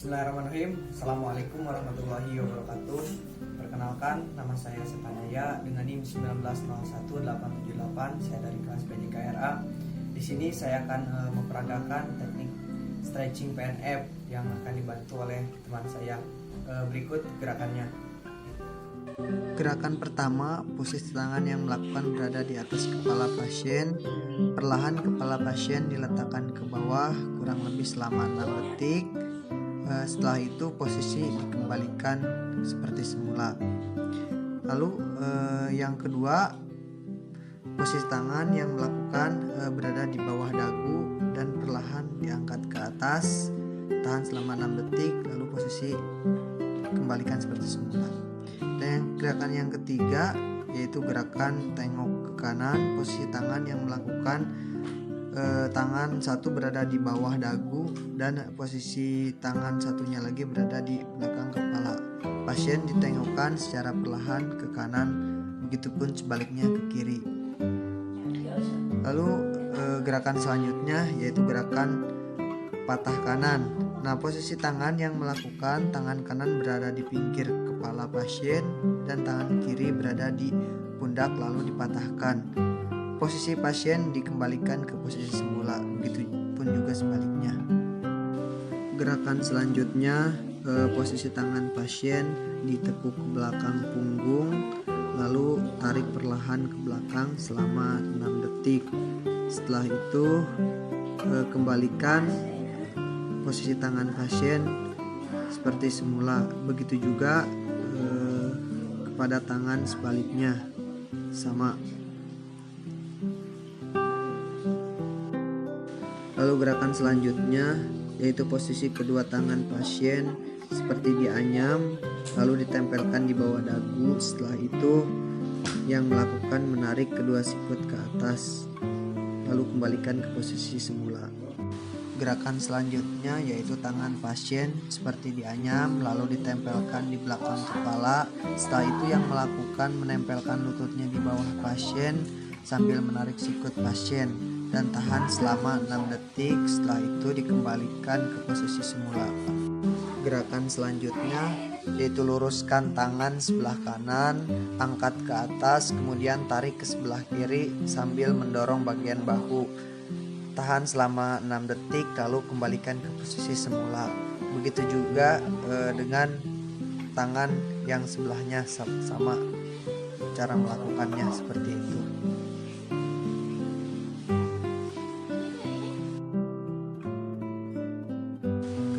Bismillahirrahmanirrahim. Assalamualaikum warahmatullahi wabarakatuh. Perkenalkan, nama saya Sepanaya dengan NIM 1901878. Saya dari kelas PJKRA. Di sini saya akan memperagakan teknik stretching PNF yang akan dibantu oleh teman saya. Berikut gerakannya. Gerakan pertama, posisi tangan yang melakukan berada di atas kepala pasien. Perlahan kepala pasien diletakkan ke bawah kurang lebih selama 6 detik. Setelah itu posisi dikembalikan seperti semula. Lalu yang kedua, posisi tangan yang melakukan berada di bawah dagu dan perlahan diangkat ke atas, tahan selama 6 detik, lalu posisi kembalikan seperti semula. Dan gerakan yang ketiga yaitu gerakan tengok ke kanan. Posisi tangan yang melakukan tangan satu berada di bawah dagu dan posisi tangan satunya lagi berada di belakang kepala. Pasien ditengokkan secara perlahan ke kanan, begitupun sebaliknya ke kiri. Lalu gerakan selanjutnya yaitu gerakan patah kanan. Nah, posisi tangan yang melakukan tangan kanan berada di pinggir kepala pasien dan tangan kiri berada di pundak lalu dipatahkan. Posisi pasien dikembalikan ke posisi semula, begitu pun juga sebaliknya. Gerakan selanjutnya, posisi tangan pasien ditekuk ke belakang punggung, lalu tarik perlahan ke belakang selama 6 detik. Setelah itu kembalikan posisi tangan pasien seperti semula, begitu juga kepada tangan sebaliknya sama. Lalu gerakan selanjutnya yaitu posisi kedua tangan pasien seperti dianyam lalu ditempelkan di bawah dagu. Setelah itu yang melakukan menarik kedua sikut ke atas lalu kembalikan ke posisi semula. Gerakan selanjutnya yaitu tangan pasien seperti dianyam lalu ditempelkan di belakang kepala. Setelah itu yang melakukan menempelkan lututnya di bawah pasien sambil menarik sikut pasien dan tahan selama 6 detik. Setelah itu dikembalikan ke posisi semula. Gerakan selanjutnya yaitu luruskan tangan sebelah kanan, angkat ke atas, kemudian tarik ke sebelah kiri sambil mendorong bagian bahu. Tahan selama 6 detik lalu kembalikan ke posisi semula. Begitu juga dengan tangan yang sebelahnya, sama cara melakukannya seperti itu.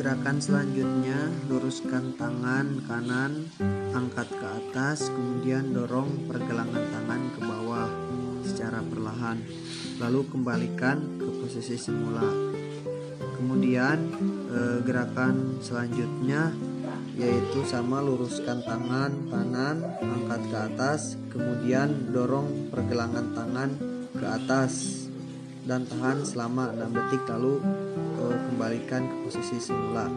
Gerakan selanjutnya, luruskan tangan kanan, angkat ke atas, kemudian dorong pergelangan tangan ke bawah secara perlahan, lalu kembalikan ke posisi semula. Kemudian gerakan selanjutnya yaitu sama, luruskan tangan kanan, angkat ke atas, kemudian dorong pergelangan tangan ke atas dan tahan selama 6 detik lalu kembalikan ke posisi semula.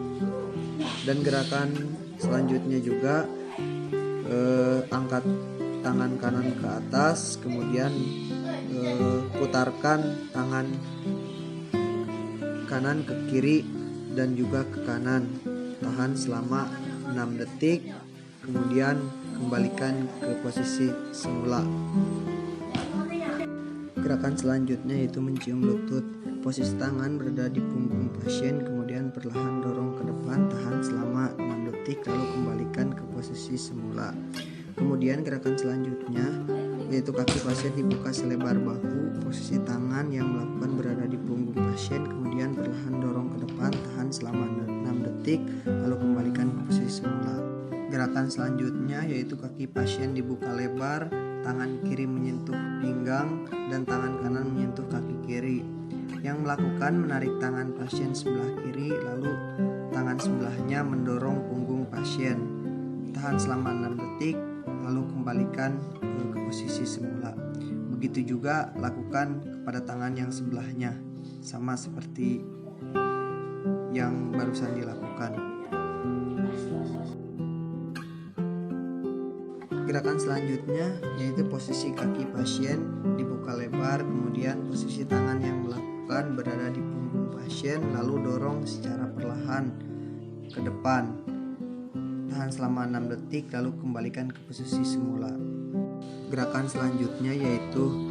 Dan gerakan selanjutnya juga angkat tangan kanan ke atas, kemudian putarkan tangan kanan ke kiri dan juga ke kanan, tahan selama 6 detik, kemudian kembalikan ke posisi semula. Gerakan selanjutnya yaitu mencium lutut. Posisi tangan berada di punggung pasien, kemudian perlahan dorong ke depan, tahan selama 6 detik, lalu kembalikan ke posisi semula. Kemudian gerakan selanjutnya yaitu kaki pasien dibuka selebar bahu. Posisi tangan yang melakukan berada di punggung pasien, kemudian perlahan dorong ke depan, tahan selama 6 detik, lalu kembalikan ke posisi semula. Gerakan selanjutnya yaitu kaki pasien dibuka lebar, tangan kiri menyentuh pinggang dan tangan kanan menyentuh kaki kiri. Yang melakukan menarik tangan pasien sebelah kiri, lalu tangan sebelahnya mendorong punggung pasien. Tahan selama 6 detik, lalu kembalikan ke posisi semula. Begitu juga lakukan kepada tangan yang sebelahnya, sama seperti yang barusan dilakukan. Gerakan selanjutnya yaitu posisi kaki pasien dibuka lebar, kemudian posisi tangan yang melakukan berada di punggung pasien, lalu dorong secara perlahan ke depan. Tahan selama 6 detik lalu kembalikan ke posisi semula. Gerakan selanjutnya yaitu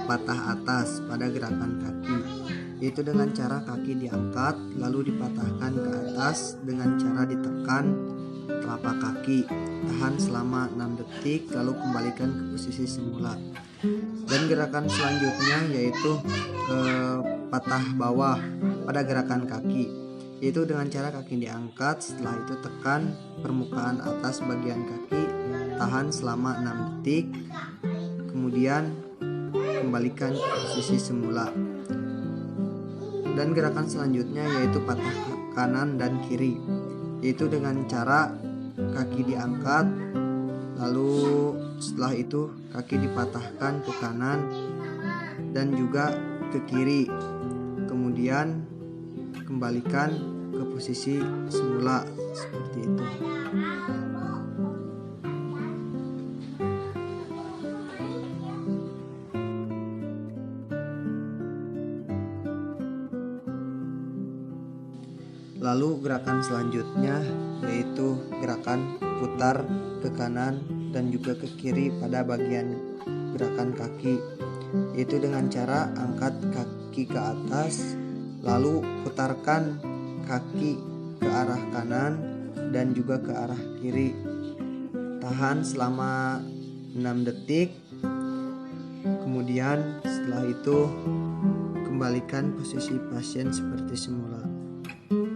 patah atas pada gerakan kaki, yaitu dengan cara kaki diangkat lalu dipatahkan ke atas dengan cara ditekan telapak kaki. Tahan selama 6 detik lalu kembalikan ke posisi semula. Dan gerakan selanjutnya yaitu patah bawah pada gerakan kaki, yaitu dengan cara kaki diangkat, setelah itu tekan permukaan atas bagian kaki, tahan selama 6 detik, kemudian kembalikan ke posisi semula. Dan gerakan selanjutnya yaitu patah kanan dan kiri, yaitu dengan cara kaki diangkat, lalu setelah itu kaki dipatahkan ke kanan dan juga ke kiri, kemudian kembalikan ke posisi semula seperti itu. Lalu gerakan selanjutnya yaitu gerakan putar ke kanan dan juga ke kiri pada bagian gerakan kaki, yaitu dengan cara angkat kaki ke atas lalu putarkan kaki ke arah kanan dan juga ke arah kiri. Tahan selama 6 detik, kemudian setelah itu kembalikan posisi pasien seperti semula.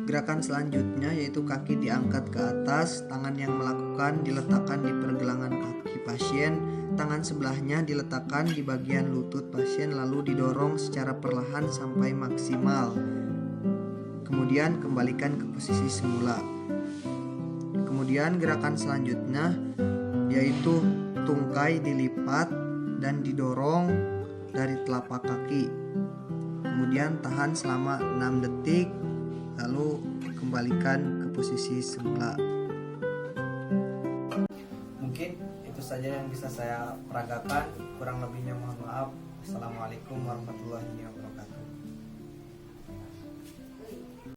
Gerakan selanjutnya yaitu kaki diangkat ke atas, tangan yang melakukan diletakkan di pergelangan kaki pasien, tangan sebelahnya diletakkan di bagian lutut pasien lalu didorong secara perlahan sampai maksimal. Kemudian kembalikan ke posisi semula. Kemudian gerakan selanjutnya yaitu tungkai dilipat dan didorong dari telapak kaki. Kemudian tahan selama 6 detik lalu kembalikan ke posisi semula. Mungkin itu saja yang bisa saya peragakan, kurang lebihnya mohon maaf. Assalamualaikum warahmatullahi wabarakatuh.